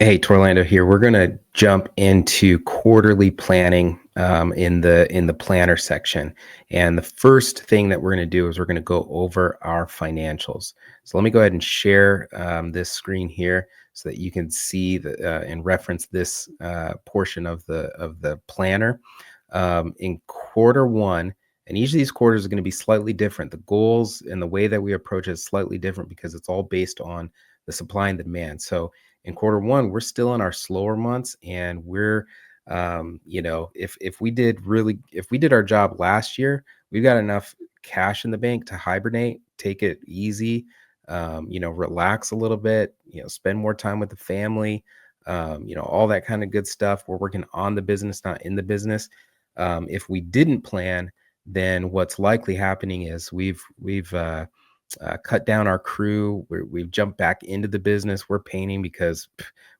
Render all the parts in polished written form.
Hey, Torlando here. We're gonna jump into quarterly planning in the planner section. And the first thing that we're gonna do is we're gonna go over our financials. So let me go ahead and share this screen here so that you can see and reference this portion of the planner. In quarter one, and each of these quarters are going to be slightly different. The goals and the way that we approach it is slightly different because it's all based on the supply and demand. So in quarter one, we're still in our slower months, and we're if we did our job last year, we've got enough cash in the bank to hibernate, take it easy, relax a little bit, spend more time with the family, all that kind of good stuff. We're working on the business, not in the business. If we didn't plan, then what's likely happening is we've cut down our crew. We've jumped back into the business. We're painting because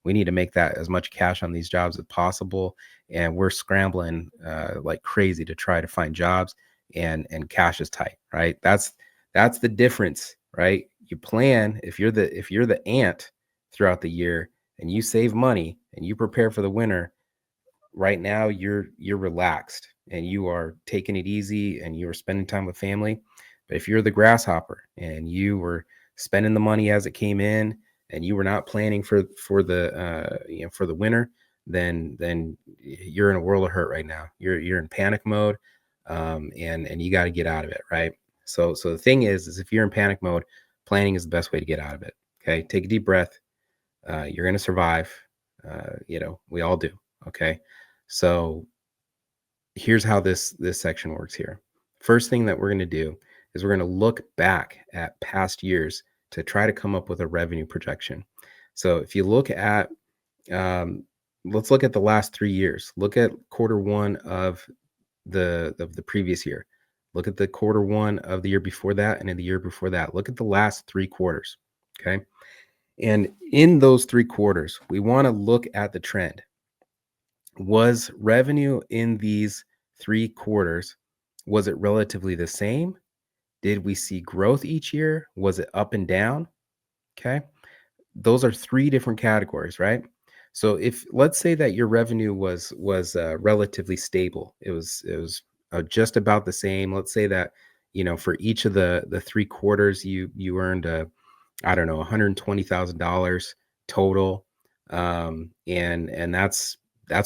we need to make that as much cash on these jobs as possible, and we're scrambling like crazy to try to find jobs. And cash is tight, right? That's the difference, right? You plan if you're the ant throughout the year and you save money and you prepare for the winter. Right now you're relaxed and you are taking it easy and you are spending time with family. But if you're the grasshopper and you were spending the money as it came in and you were not planning for the winter, then you're in a world of hurt right now. You're in panic mode, and you got to get out of it, right? So the thing is if you're in panic mode, planning is the best way to get out of it. Okay, take a deep breath. You're going to survive. We all do. Okay. So here's how this section works here. First thing that we're going to do is we're going to look back at past years to try to come up with a revenue projection. So if you look at, let's look at the last 3 years. Look at quarter one of the previous year. Look at the quarter one of the year before that, and in the year before that. Look at the last 3 quarters. Okay. And in those 3 quarters, we want to look at the trend. Was revenue in these 3 quarters, was it relatively the same? Did we see growth each year? Was it up and down? Okay. Those are 3 different categories, right? So if let's say that your revenue was relatively stable, it was just about the same. Let's say that for each of the 3 quarters, you earned I don't know, $120,000 total. And that's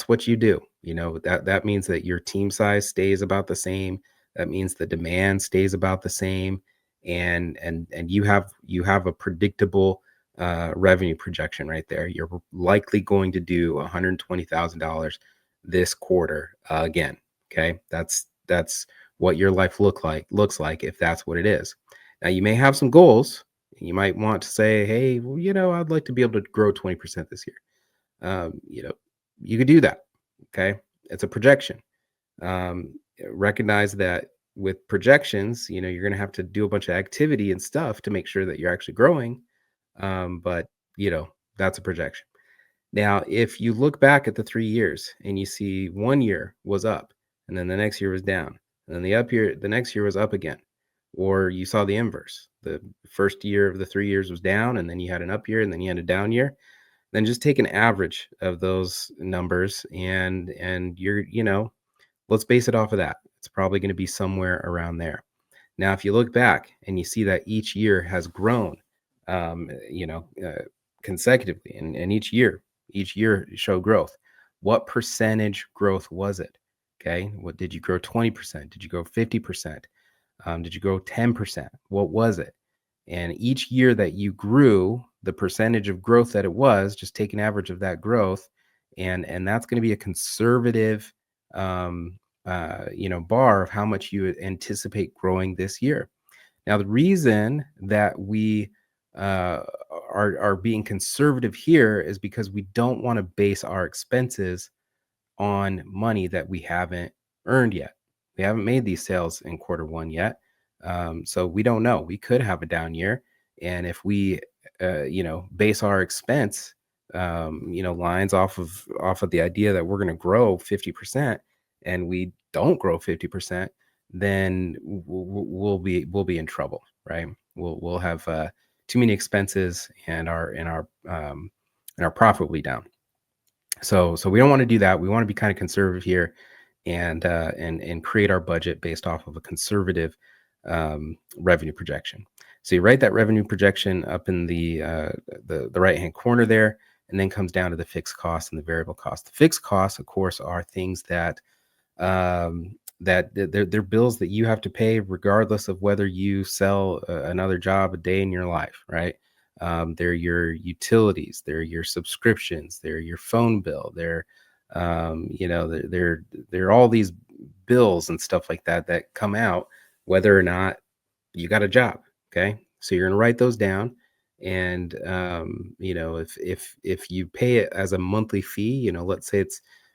what you do. That means that your team size stays about the same. That means the demand stays about the same. And you have a predictable revenue projection right there. You're likely going to do $120,000 this quarter again. Okay. That's what your life looks like if that's what it is. Now you may have some goals. You might want to say, hey, well, I'd like to be able to grow 20% this year. Um, you know, you could do that. Okay. It's a projection. Recognize that with projections, you're going to have to do a bunch of activity and stuff to make sure that you're actually growing. But, that's a projection. Now, if you look back at the 3 years and you see one year was up and then the next year was down, and then the next year was up again, or you saw the inverse, the first year of the 3 years was down and then you had an up year and then you had a down year, then just take an average of those numbers and let's base it off of that. It's probably going to be somewhere around there. Now, if you look back and you see that each year has grown, um, you know, uh, consecutively, and each year showed growth. What percentage growth was it? Okay, what did you grow? 20%? Did you grow 50%? Did you grow 10%? What was it? And each year that you grew, the percentage of growth that it was, just take an average of that growth, and that's going to be a conservative, bar of how much you anticipate growing this year. Now, the reason that we uh, are being conservative here is because we don't want to base our expenses on money that we haven't earned yet. We haven't made these sales in quarter one yet. So we don't know. We could have a down year. And if we, base our expense, lines off of the idea that we're going to grow 50% and we don't grow 50%, then we'll be in trouble, right? We'll have too many expenses and our and our profit will be down. So we don't want to do that. We want to be kind of conservative here, and create our budget based off of a conservative revenue projection. So you write that revenue projection up in the right hand corner there, and then comes down to the fixed costs and the variable costs. The fixed costs, of course, are things that they're bills that you have to pay regardless of whether you sell another job a day in your life, right? They're your utilities, they're your subscriptions, they're your phone bill, they're all these bills and stuff like that that come out whether or not you got a job. Okay, so you're gonna write those down, and if you pay it as a monthly fee, let's say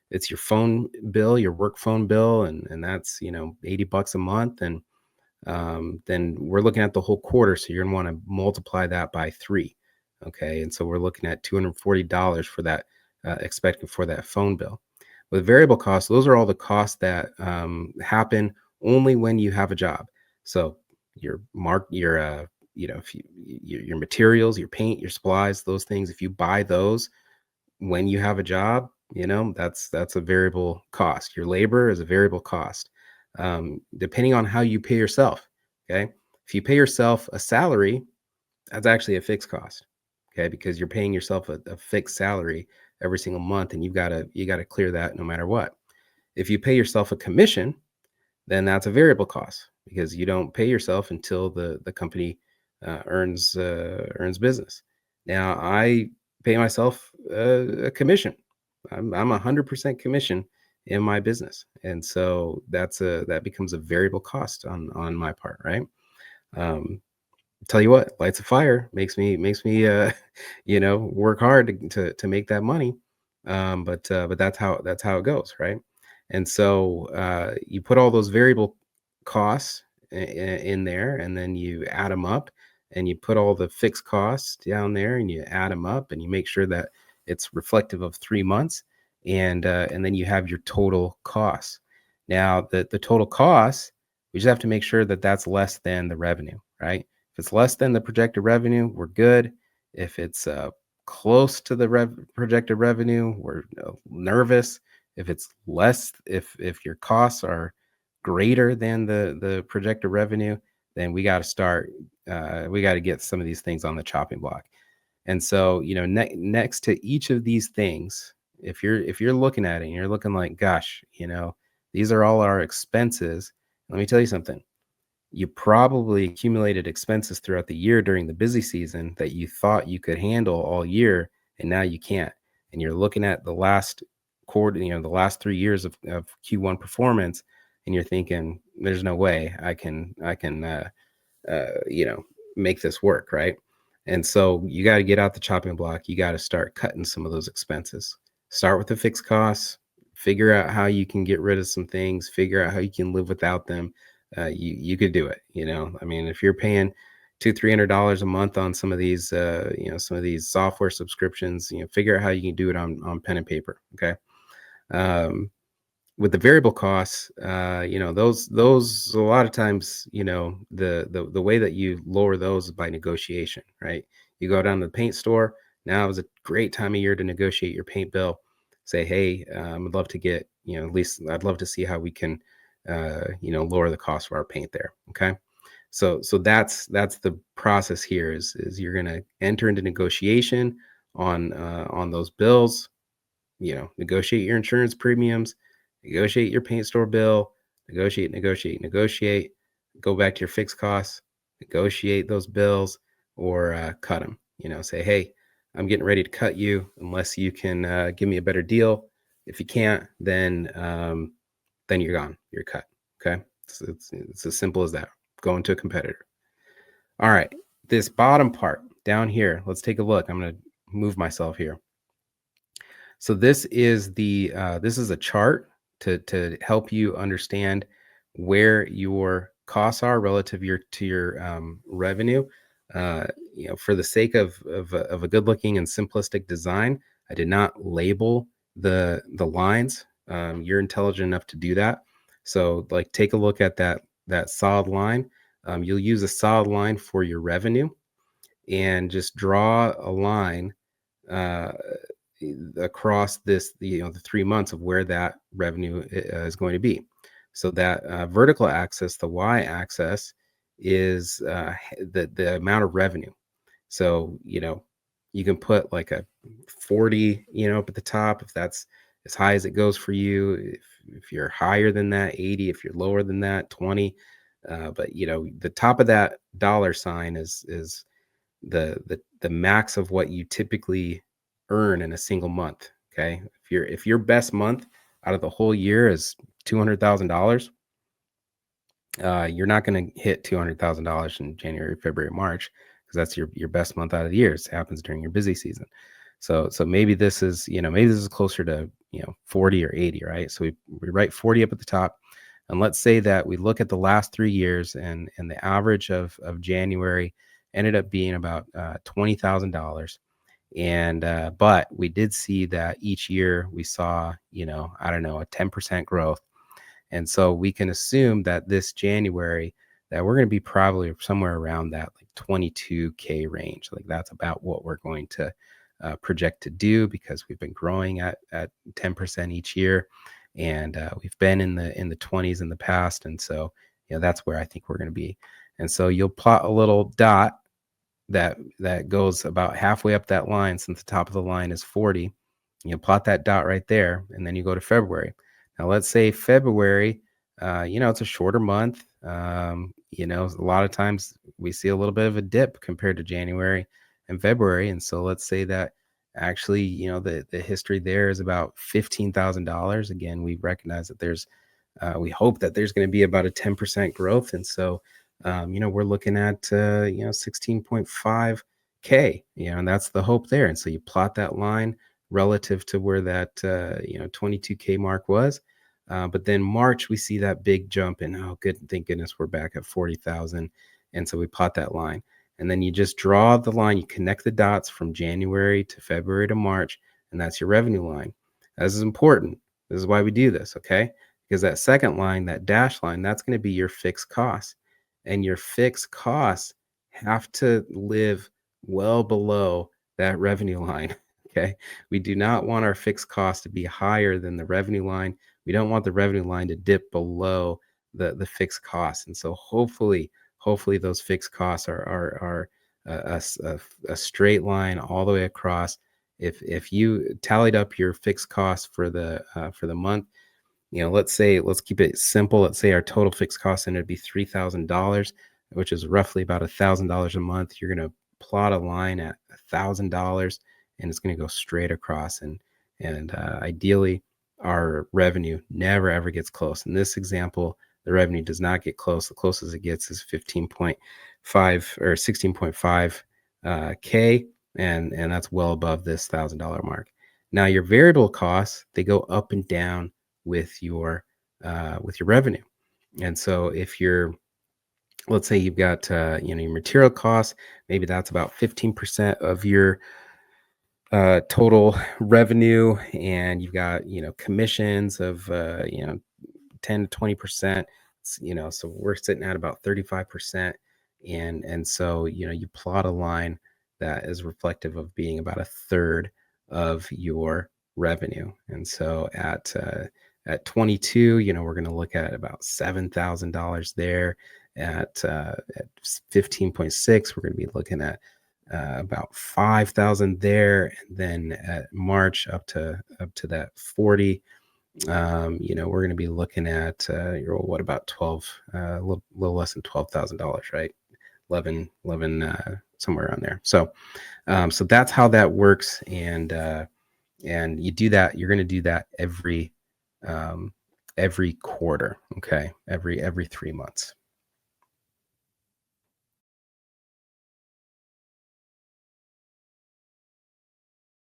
it's your phone bill, your work phone bill, and that's $80 a month, and then we're looking at the whole quarter. So you're gonna want to multiply that by 3. Okay, and so we're looking at $240 for that, expected for that phone bill. With variable costs, those are all the costs that happen only when you have a job. So if your materials, your paint, your supplies, those things, if you buy those when you have a job, that's a variable cost. Your labor is a variable cost. Depending on how you pay yourself. Okay, if you pay yourself a salary, that's actually a fixed cost. Okay, because you're paying yourself a fixed salary every single month, and you gotta clear that no matter what. If you pay yourself a commission, then that's a variable cost because you don't pay yourself until the company earns business. Now I pay myself a commission. I'm 100% commission in my business, and so that becomes a variable cost on my part, right? Um, Tell you what, lights a fire, makes me work hard to make that money. But that's how it goes, right? And so you put all those variable costs in there, and then you add them up, and you put all the fixed costs down there, and you add them up, and you make sure that it's reflective of 3 months, and then you have your total costs. Now the total costs, we just have to make sure that that's less than the revenue, right? If it's less than the projected revenue, we're good. If it's close to the projected revenue, we're nervous. If it's less, if your costs are greater than the projected revenue, then we got to get some of these things on the chopping block. And so, next to each of these things, if you're looking at it and you're looking like, gosh, these are all our expenses. Let me tell you something. You probably accumulated expenses throughout the year during the busy season that you thought you could handle all year, and now you can't. And you're looking at the last quarter, the last 3 years of Q1 performance, and you're thinking, "There's no way I can uh, you know, make this work, right?" And so you got to get out the chopping block. You got to start cutting some of those expenses. Start with the fixed costs, figure out how you can get rid of some things, figure out how you can live without them. You could do it. I mean, if you're paying $200-300 a month on some of these software subscriptions, figure out how you can do it on pen and paper. Okay. Um, with the variable costs, those a lot of times, the way that you lower those is by negotiation, right? You go down to the paint store. Now is a great time of year to negotiate your paint bill. Say, hey, I'd love to get, at least I'd love to see how we can, lower the cost of our paint there. Okay. So that's the process here is you're going to enter into negotiation on those bills, negotiate your insurance premiums, negotiate your paint store bill, negotiate, go back to your fixed costs, negotiate those bills, or cut them. Say, hey, I'm getting ready to cut you unless you can give me a better deal. If you can't, then you're gone. You're cut. Okay, it's as simple as that. Going to a competitor. All right, this bottom part down here. Let's take a look. I'm going to move myself here. So this is a chart to help you understand where your costs are relative to your revenue. For the sake of a good looking and simplistic design, I did not label the lines. You're intelligent enough to do that. So like take a look at that solid line. You'll use a solid line for your revenue, and just draw a line uh, across this, the 3 months of where that revenue is going to be. So that vertical axis, the y-axis, is the amount of revenue. So, you can put like a 40, up at the top if that's as high as it goes for you. If you're higher than that, 80. If you're lower than that, 20. But the top of that dollar sign is the max of what you typically earn in a single month. Okay. If your best month out of the whole year is $200,000, you're not going to hit $200,000 in January, February, March, because that's your best month out of the year. It happens during your busy season. So maybe this is closer to 40 or 80, right? So we write 40 up at the top, and let's say that we look at the last 3 years, and the average of January ended up being about $20,000. And but we did see that each year we saw, I don't know, a 10% growth. And so we can assume that this January that we're going to be probably somewhere around that like 22K range. Like that's about what we're going to project to do, because we've been growing at 10% each year, and we've been in the 20s in the past. And so that's where I think we're going to be. And so you'll plot a little dot that goes about halfway up that line, since the top of the line is 40. You plot that dot right there, and then you go to February. Now, let's say February, it's a shorter month. A lot of times we see a little bit of a dip compared to January and February. And so let's say that actually, the history there is about $15,000. Again, we recognize that we hope that there's going to be about a 10% growth. And so, we're looking at, 16.5K, and that's the hope there. And so you plot that line relative to where that, 22K mark was. But then March, we see that big jump, and oh, good, thank goodness we're back at 40,000. And so we plot that line. And then you just draw the line, you connect the dots from January to February to March, and that's your revenue line. This is important. This is why we do this, okay? Because that second line, that dash line, that's going to be your fixed costs. And your fixed costs have to live well below that revenue line, okay? We do not want our fixed costs to be higher than the revenue line. We don't want the revenue line to dip below the fixed costs. And so hopefully those fixed costs are a straight line all the way across. If you tallied up your fixed costs for the month, let's keep it simple. Let's say our total fixed cost ended to be $3,000, which is roughly about $1,000 a month. You're going to plot a line at $1,000, and it's going to go straight across. And ideally, our revenue never ever gets close. In this example, the revenue does not get close. The closest it gets is 15.5 or 16.5 K, and that's well above this $1,000 mark. Now your variable costs, they go up and down with your revenue. And so let's say you've got your material costs, maybe that's about 15% of your total revenue, and you've got commissions of 10 to 20%. So we're sitting at about 35%. And so you plot a line that is reflective of being about a third of your revenue. And so at 22, we're going to look at about $7,000 there. At 15.6, we're going to be looking at about 5,000 there. And then at March up to that 40, we're going to be looking at what about 12, a little less than $12,000, right? 11, somewhere around there. So that's how that works. And you do that. You're going to do that every quarter. Okay. Every 3 months.